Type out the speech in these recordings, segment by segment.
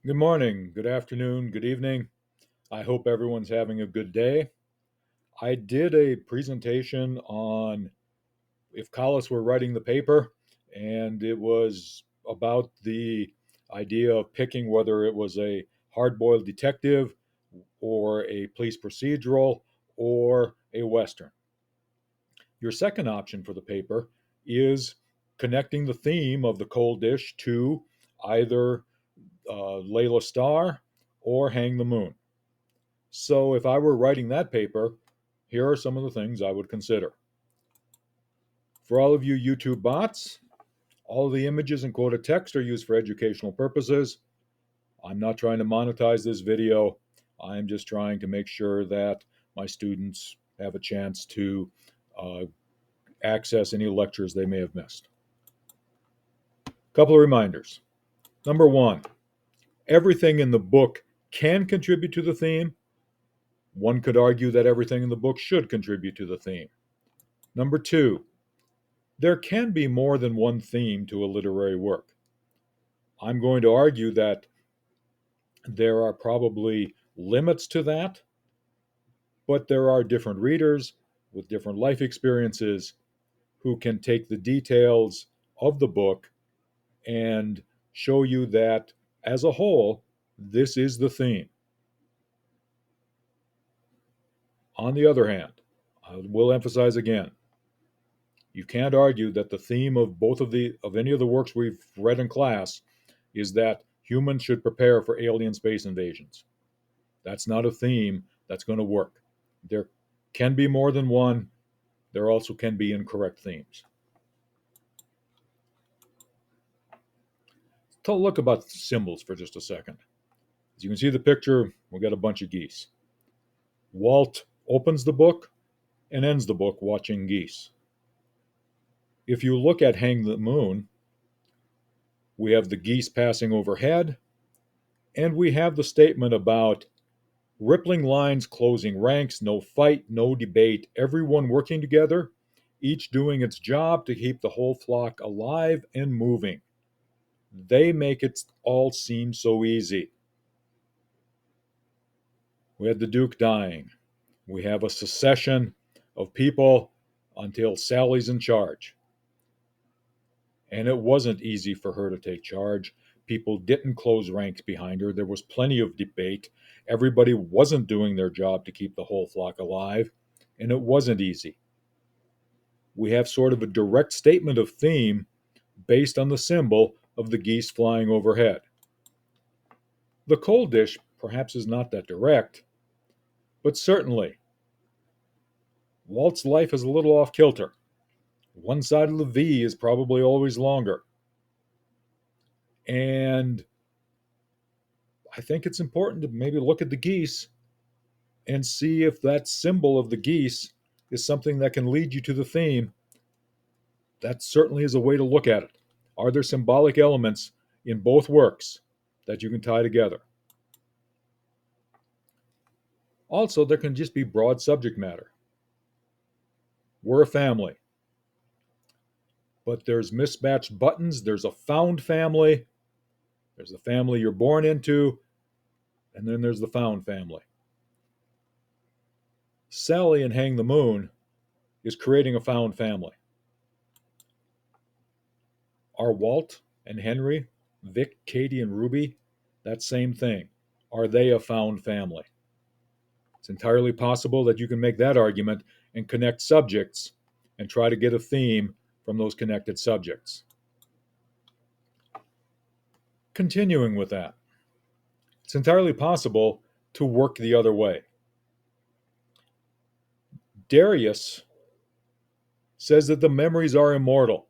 Good morning, good afternoon, good evening. I hope everyone's having a good day. I did a presentation on if Collis were writing the paper, and it was about the idea of picking whether it was a hard boiled detective or a police procedural or a Western. Your second option for the paper is connecting the theme of the cold dish to either Layla Starr or Hang the Moon. So if I were writing that paper, here are some of the things I would consider. For all of you YouTube bots, all the images and quoted text are used for educational purposes. I'm not trying to monetize this video. I'm just trying to make sure that my students have a chance to uh, access any lectures they may have missed. A couple of reminders. Number one, everything in the book can contribute to the theme. One could argue that everything in the book should contribute to the theme. Number two, there can be more than one theme to a literary work. I'm going to argue that there are probably limits to that, but there are different readers with different life experiences who can take the details of the book and show you that, as a whole, this is the theme. On the other hand, I will emphasize again, you can't argue that the theme of any of the works we've read in class is that humans should prepare for alien space invasions. That's not a theme that's going to work. There can be more than one. There also can be incorrect themes. Let's look about symbols for just a second. As you can see the picture, we've got a bunch of geese. Walt opens the book and ends the book watching geese. If you look at Hang the Moon, we have the geese passing overhead, and we have the statement about rippling lines closing ranks, no fight, no debate, everyone working together, each doing its job to keep the whole flock alive and moving. They make it all seem so easy. We had the Duke dying. We have a secession of people until Sally's in charge. And it wasn't easy for her to take charge. People didn't close ranks behind her. There was plenty of debate. Everybody wasn't doing their job to keep the whole flock alive, and it wasn't easy. We have sort of a direct statement of theme based on the symbol of the geese flying overhead. The cold dish perhaps is not that direct, but certainly Walt's life is a little off kilter. One side of the V is probably always longer. And I think it's important to maybe look at the geese and see if that symbol of the geese is something that can lead you to the theme. That certainly is a way to look at it. Are there symbolic elements in both works that you can tie together? Also, there can just be broad subject matter. We're a family, but there's mismatched buttons. There's a found family. There's the family you're born into, and then there's the found family. Sally in Hang the Moon is creating a found family. Are Walt and Henry, Vic, Katie, and Ruby that same thing? Are they a found family? It's entirely possible that you can make that argument and connect subjects and try to get a theme from those connected subjects. Continuing with that, it's entirely possible to work the other way. Darius says that the memories are immortal.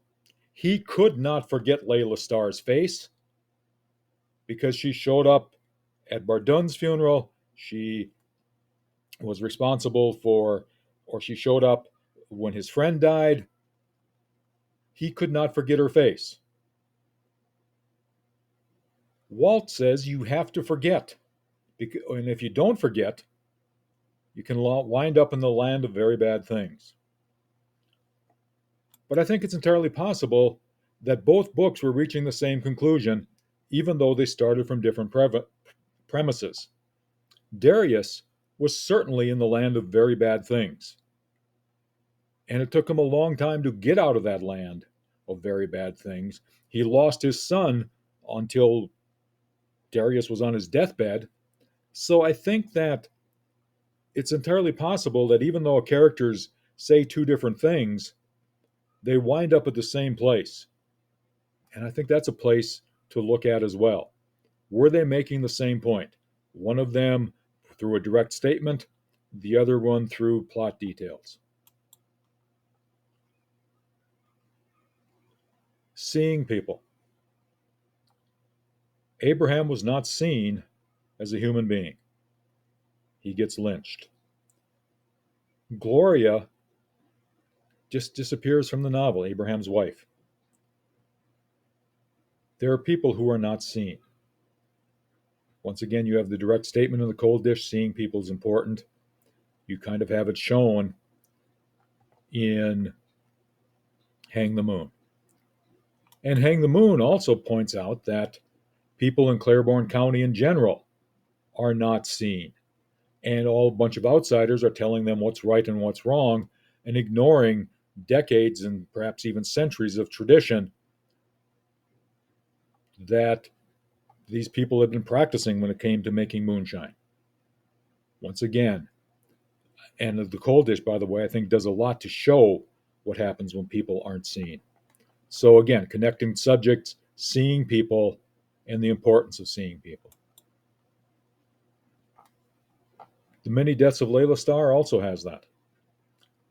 He could not forget Layla Starr's face because she showed up at Bardun's funeral. She was responsible for, or she showed up when his friend died. He could not forget her face. Walt says you have to forget. And if you don't forget, you can wind up in the land of very bad things. But I think it's entirely possible that both books were reaching the same conclusion, even though they started from different premises. Darius was certainly in the land of very bad things, and it took him a long time to get out of that land of very bad things. He lost his son until Darius was on his deathbed. So I think that it's entirely possible that even though characters say two different things, they wind up at the same place. And I think that's a place to look at as well. Were they making the same point? One of them through a direct statement, the other one through plot details. Seeing people. Abraham was not seen as a human being. He gets lynched. Gloria just disappears from the novel, Abraham's wife. There are people who are not seen. Once again, you have the direct statement in the cold dish, seeing people is important. You kind of have it shown in Hang the Moon. And Hang the Moon also points out that people in Claiborne County in general are not seen. And a bunch of outsiders are telling them what's right and what's wrong and ignoring decades and perhaps even centuries of tradition that these people had been practicing when it came to making moonshine. Once again, and the cold dish, by the way, I think does a lot to show what happens when people aren't seen. So again, connecting subjects, seeing people, and the importance of seeing people. The Many Deaths of Layla Starr also has that.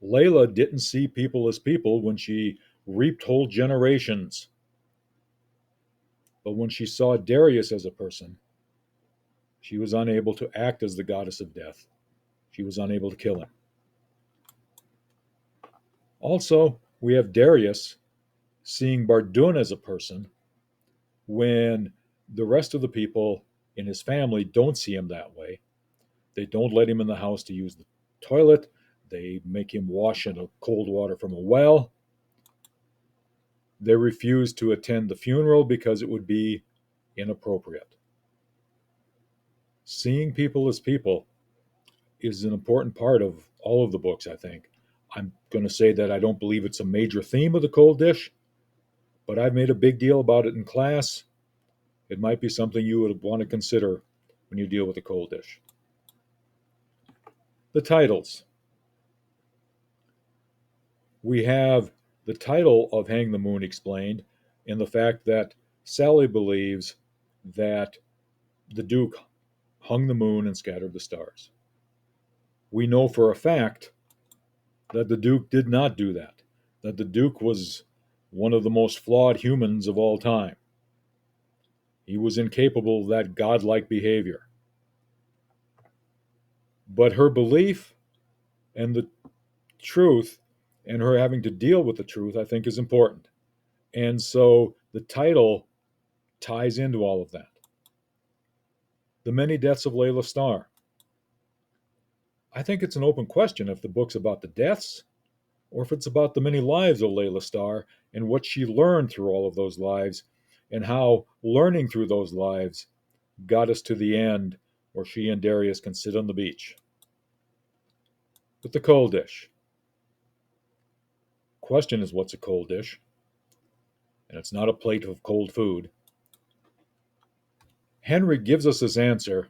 Layla didn't see people as people when she reaped whole generations. But when she saw Darius as a person, she was unable to act as the goddess of death. She was unable to kill him. Also, we have Darius seeing Bardun as a person when the rest of the people in his family don't see him that way. They don't let him in the house to use the toilet. They make him wash in cold water from a well. They refuse to attend the funeral because it would be inappropriate. Seeing people as people is an important part of all of the books, I think. I'm going to say that I don't believe it's a major theme of the cold dish, but I've made a big deal about it in class. It might be something you would want to consider when you deal with the cold dish. The titles. We have the title of Hang the Moon explained in the fact that Sally believes that the Duke hung the moon and scattered the stars. We know for a fact that the Duke did not do that the Duke was one of the most flawed humans of all time. He was incapable of that godlike behavior. But her belief and the truth and her having to deal with the truth, I think, is important. And so the title ties into all of that. The Many Deaths of Layla Starr. I think it's an open question if the book's about the deaths or if it's about the many lives of Layla Starr and what she learned through all of those lives and how learning through those lives got us to the end where she and Darius can sit on the beach. But the cold dish. Question is, what's a cold dish? And it's not a plate of cold food. Henry gives us his answer.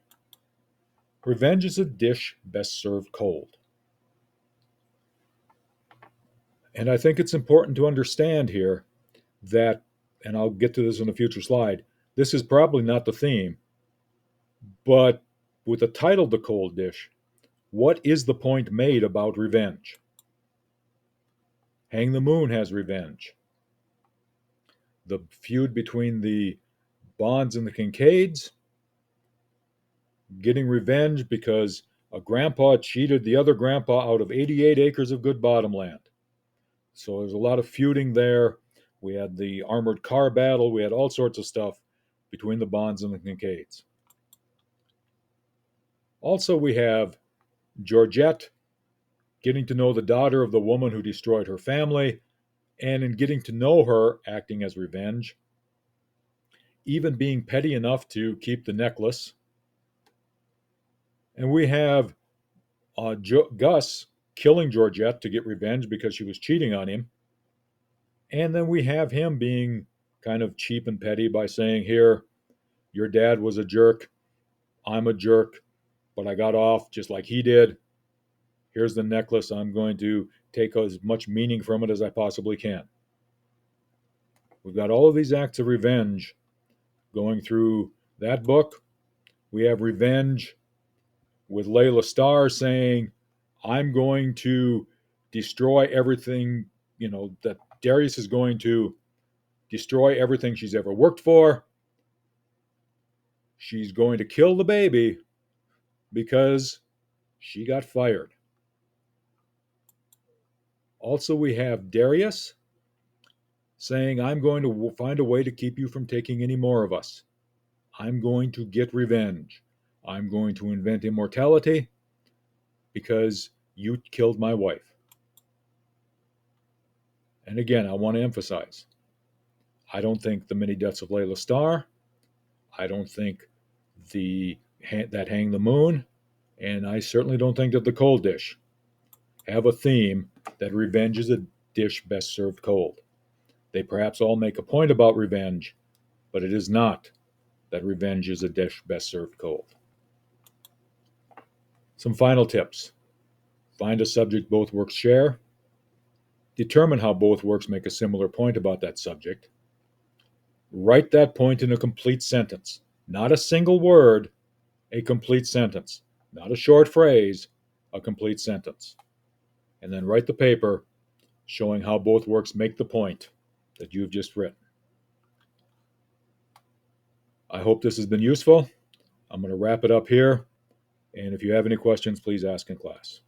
Revenge is a dish best served cold. And I think it's important to understand here that, and I'll get to this in a future slide, this is probably not the theme, but with the title The Cold Dish, what is the point made about revenge? Hang the Moon has revenge. The feud between the Bonds and the Kincaids, getting revenge because a grandpa cheated the other grandpa out of 88 acres of good bottomland. So there's a lot of feuding there. We had the armored car battle. We had all sorts of stuff between the Bonds and the Kincaids. Also, we have Georgette getting to know the daughter of the woman who destroyed her family, and in getting to know her, acting as revenge. even being petty enough to keep the necklace. And we have Gus killing Georgette to get revenge because she was cheating on him. And then we have him being kind of cheap and petty by saying, here, your dad was a jerk. I'm a jerk, but I got off just like he did. Here's the necklace. I'm going to take as much meaning from it as I possibly can. We've got all of these acts of revenge going through that book. We have revenge with Layla Starr saying, I'm going to destroy everything, that Darius is going to destroy everything she's ever worked for. She's going to kill the baby because she got fired. Also, we have Darius saying, I'm going to find a way to keep you from taking any more of us. I'm going to get revenge. I'm going to invent immortality because you killed my wife. And again, I want to emphasize, I don't think the many deaths of Layla Starr, I don't think that Hang the Moon, and I certainly don't think that the Cold Dish have a theme that revenge is a dish best served cold. They perhaps all make a point about revenge, but it is not that revenge is a dish best served cold. Some final tips. Find a subject both works share. Determine how both works make a similar point about that subject. Write that point in a complete sentence. Not a single word, a complete sentence. Not a short phrase, a complete sentence. And then write the paper showing how both works make the point that you've just written. I hope this has been useful. I'm going to wrap it up here. And if you have any questions, please ask in class.